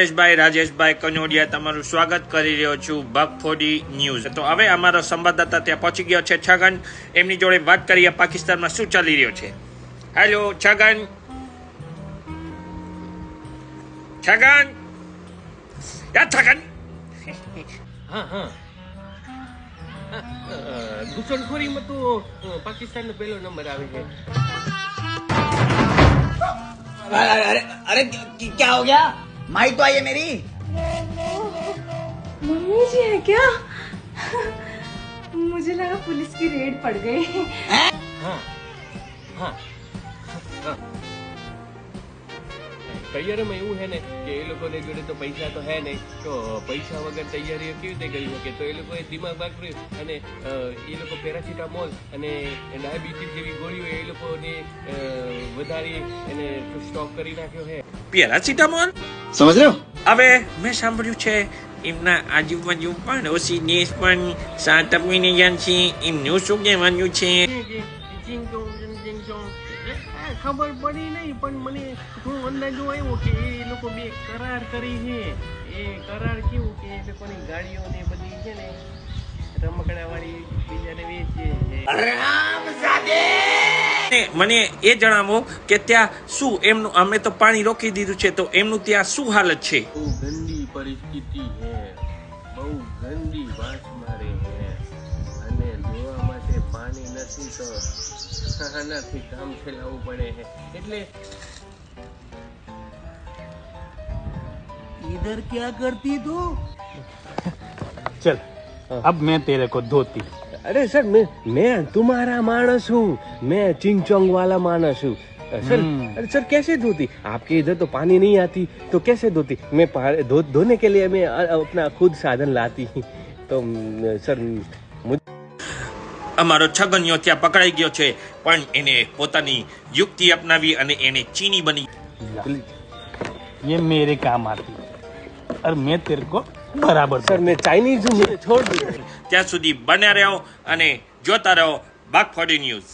પરેશભાઈ રાજેશભાઈ કનોડિયા તમારું સ્વાગત કરી રહ્યો છું બગફોડી ન્યૂઝ। તો હવે અમારો સંવાદદાતા ત્યાં પહોંચી ગયો છે છગન, એમની જોડે વાત કરીએ પાકિસ્તાનમાં શું ચાલી રહ્યો છે। હેલો છગન, છગન, યા છગન। हाँ हाँ घुसनखोरी में तो पाकिस्तान में पहला नंबर आवे है। अरे अरे क्या हो गया? माई तो आई है मेरी। मम्मी जी है क्या? मुझे लगा पुलिस की रेड पड़ गई। हाँ हाँ तैयारीમાં એવું है ને કે એ લોકોને જોડે તો પૈસા તો હે નહીં, તો પૈસા વગર તૈયારીઓ કેવી રીતે કરી શકે? તો એ લોકોએ દિમાગ વાપર્યું અને એ લોકો પેરાસિટામોલ અને ડાયાબિટીસ જેવી ગોળીઓ એ લોકોને વધારી એને સ્ટોક કરી નાખ્યો છે। પેરાસિટામોલ समझ रहे हो? હવે મેં સાંભળ્યું છે એમના આજુબાજુ પડોશી દેશ પણ સાત આપીને ગયા છે, એમનું શું કહેવાનું છે? ખબર પડી નહીં, પણ મને થોડો અંદાજો આવ્યો કે એ લોકો બે કરાર કરી છે। એ કરાર કેવું કે એ લોકોની ગાડીઓ ને બધી છે ને રમકડા વાળી બીજાને વેચે છે। મને એ જણાવો કે ત્યાં શું એમનું, અમે તો પાણી રોકી દીધું છે, તો એમનું ત્યાં શું હાલત છે? બહુ ગંદી પરિસ્થિતિ છે, બહુ ગંદી વાસ મારે છે અને ધોવા માટે પાણી નથી તો સહાનાથી કામ ચલાવવું પડે છે। એટલે इधर क्या करती तू? चल अब मैं तेरे को धोती। अरे सर मैं तुम्हारा मानस हूँ, मैं चिंग चोंग वाला मानस हूँ सर। अरे सर कैसे धोती? आपके इधर तो पानी नहीं आती तो कैसे धोती? मैं धोने के लिए मैं अपना खुद साधन लाती। तो सर અમારો છગનિયો ત્યાં પકડાઈ ગયો છે, પણ એને પોતાની યુક્તિ અપનાવી અને એને ચીની બની। ये मेरे काम आती और मैं तेरे को बराबर सर मैं चाइनीज हूँ, मुझे छोड़ दो। ત્યાં સુધી બન્યા રહ્યો અને જોતા રહો બગફોડી ન્યૂઝ।